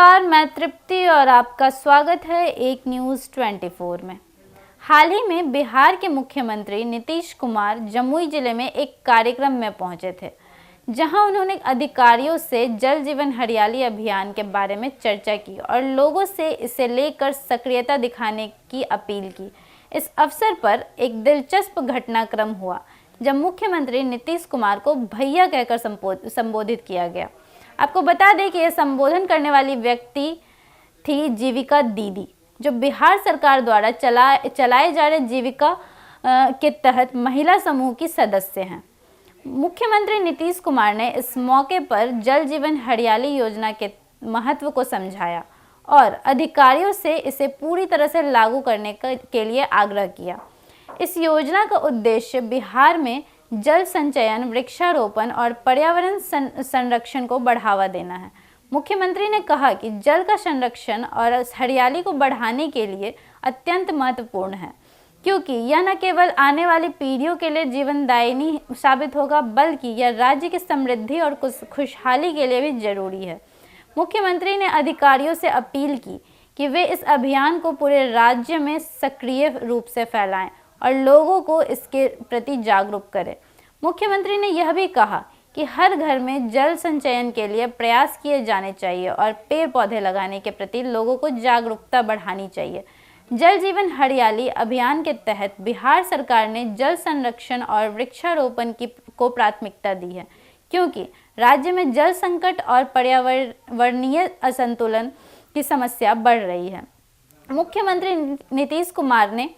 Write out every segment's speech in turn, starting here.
नमस्कार, मैं तृप्ति और आपका स्वागत है एक न्यूज़ 24 में। हाल ही में बिहार के मुख्यमंत्री नीतीश कुमार जमुई जिले में एक कार्यक्रम में पहुंचे थे, जहां उन्होंने अधिकारियों से जल जीवन हरियाली अभियान के बारे में चर्चा की और लोगों से इसे लेकर सक्रियता दिखाने की अपील की। इस अवसर पर एक दिलचस्प घटनाक्रम हुआ जब मुख्यमंत्री नीतीश कुमार को भैया कहकर संबोधित किया गया। आपको बता दें कि यह संबोधन करने वाली व्यक्ति थी जीविका दीदी, जो बिहार सरकार द्वारा चलाए जा रहे जीविका के तहत महिला समूह की सदस्य हैं। मुख्यमंत्री नीतीश कुमार ने इस मौके पर जल जीवन हरियाली योजना के महत्व को समझाया और अधिकारियों से इसे पूरी तरह से लागू करने के लिए आग्रह किया। इस योजना का उद्देश्य बिहार में जल संचयन, वृक्षारोपण और पर्यावरण संरक्षण को बढ़ावा देना है। मुख्यमंत्री ने कहा कि जल का संरक्षण और हरियाली को बढ़ाने के लिए अत्यंत महत्वपूर्ण है, क्योंकि यह न केवल आने वाली पीढ़ियों के लिए जीवनदायिनी साबित होगा, बल्कि यह राज्य की समृद्धि और खुशहाली के लिए भी जरूरी है। मुख्यमंत्री ने अधिकारियों से अपील की कि वे इस अभियान को पूरे राज्य में सक्रिय रूप से फैलाएं और लोगों को इसके प्रति जागरूक करें। मुख्यमंत्री ने यह भी कहा कि हर घर में जल संचयन के लिए प्रयास किए जाने चाहिए और पेड़ पौधे लगाने के प्रति लोगों को जागरूकता बढ़ानी चाहिए। जल जीवन हरियाली अभियान के तहत बिहार सरकार ने जल संरक्षण और वृक्षारोपण को प्राथमिकता दी है, क्योंकि राज्य में जल संकट और पर्यावरणीय असंतुलन की समस्या बढ़ रही है। मुख्यमंत्री नीतीश कुमार ने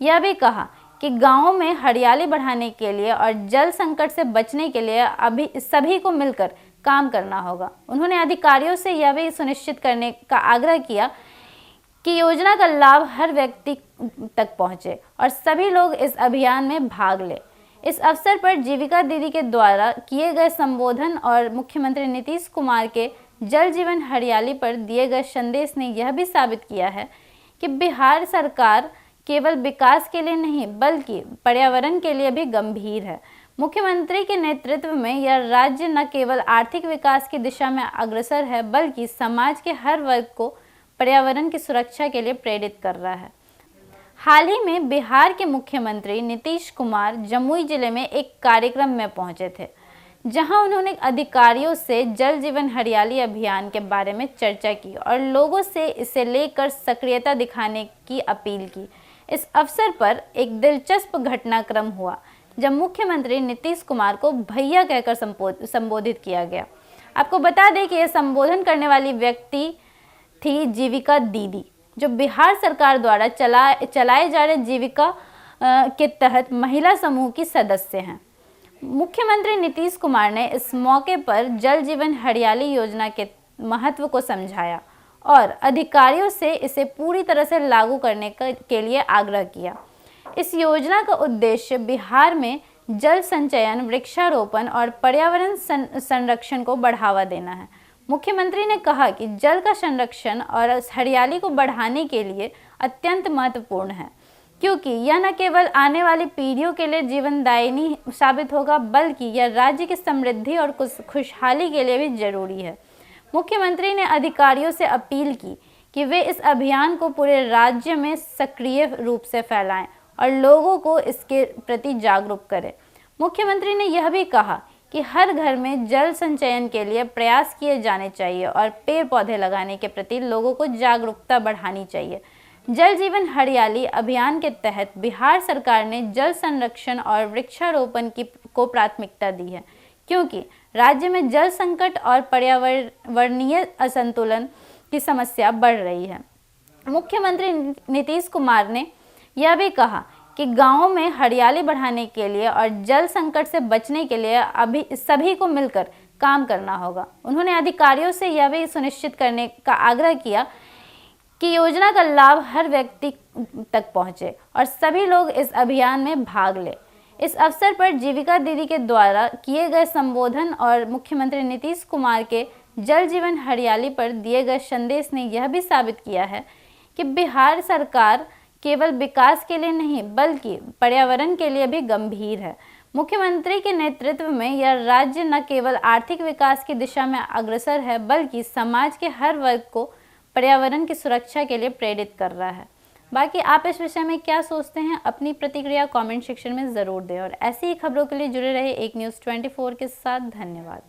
यह भी कहा कि गांवों में हरियाली बढ़ाने के लिए और जल संकट से बचने के लिए अभी सभी को मिलकर काम करना होगा। उन्होंने अधिकारियों से यह भी सुनिश्चित करने का आग्रह किया कि योजना का लाभ हर व्यक्ति तक पहुंचे और सभी लोग इस अभियान में भाग लें। इस अवसर पर जीविका दीदी के द्वारा किए गए संबोधन और मुख्यमंत्री नीतीश कुमार के जल जीवन हरियाली पर दिए गए संदेश ने यह भी साबित किया है कि बिहार सरकार केवल विकास के लिए नहीं, बल्कि पर्यावरण के लिए भी गंभीर है। मुख्यमंत्री के नेतृत्व में यह राज्य न केवल आर्थिक विकास की दिशा में अग्रसर है, बल्कि समाज के हर वर्ग को पर्यावरण की सुरक्षा के लिए प्रेरित कर रहा है। हाल ही में बिहार के मुख्यमंत्री नीतीश कुमार जमुई जिले में एक कार्यक्रम में पहुंचे थे, जहां उन्होंने अधिकारियों से जल जीवन हरियाली अभियान के बारे में चर्चा की और लोगों से इसे लेकर सक्रियता दिखाने की अपील की। इस अवसर पर एक दिलचस्प घटनाक्रम हुआ जब मुख्यमंत्री नीतीश कुमार को भैया कहकर संबोधित किया गया। आपको बता दें कि यह संबोधन करने वाली व्यक्ति थी जीविका दीदी, जो बिहार सरकार द्वारा चलाए जा रहे जीविका के तहत महिला समूह की सदस्य हैं। मुख्यमंत्री नीतीश कुमार ने इस मौके पर जल जीवन हरियाली योजना के महत्व को समझाया और अधिकारियों से इसे पूरी तरह से लागू करने के लिए आग्रह किया। इस योजना का उद्देश्य बिहार में जल संचयन, वृक्षारोपण और पर्यावरण संरक्षण को बढ़ावा देना है। मुख्यमंत्री ने कहा कि जल का संरक्षण और हरियाली को बढ़ाने के लिए अत्यंत महत्वपूर्ण है, क्योंकि यह न केवल आने वाली पीढ़ियों के लिए जीवनदायिनी साबित होगा, बल्कि यह राज्य की समृद्धि और खुशहाली के लिए भी जरूरी है। मुख्यमंत्री ने अधिकारियों से अपील की कि वे इस अभियान को पूरे राज्य में सक्रिय रूप से फैलाएं और लोगों को इसके प्रति जागरूक करें। मुख्यमंत्री ने यह भी कहा कि हर घर में जल संचयन के लिए प्रयास किए जाने चाहिए और पेड़ पौधे लगाने के प्रति लोगों को जागरूकता बढ़ानी चाहिए। जल जीवन हरियाली अभियान के तहत बिहार सरकार ने जल संरक्षण और वृक्षारोपण को प्राथमिकता दी है, क्योंकि राज्य में जल संकट और पर्यावरणीय असंतुलन की समस्या बढ़ रही है। मुख्यमंत्री नीतीश कुमार ने यह भी कहा कि गांवों में हरियाली बढ़ाने के लिए और जल संकट से बचने के लिए अभी सभी को मिलकर काम करना होगा। उन्होंने अधिकारियों से यह भी सुनिश्चित करने का आग्रह किया कि योजना का लाभ हर व्यक्ति तक पहुंचे और सभी लोग इस अभियान में भाग लें। इस अवसर पर जीविका दीदी के द्वारा किए गए संबोधन और मुख्यमंत्री नीतीश कुमार के जल जीवन हरियाली पर दिए गए संदेश ने यह भी साबित किया है कि बिहार सरकार केवल विकास के लिए नहीं, बल्कि पर्यावरण के लिए भी गंभीर है। मुख्यमंत्री के नेतृत्व में यह राज्य न केवल आर्थिक विकास की दिशा में अग्रसर है, बल्कि समाज के हर वर्ग को पर्यावरण की सुरक्षा के लिए प्रेरित कर रहा है। बाकी आप इस विषय में क्या सोचते हैं, अपनी प्रतिक्रिया कमेंट सेक्शन में ज़रूर दें और ऐसी ही खबरों के लिए जुड़े रहे एक न्यूज़ 24 के साथ। धन्यवाद।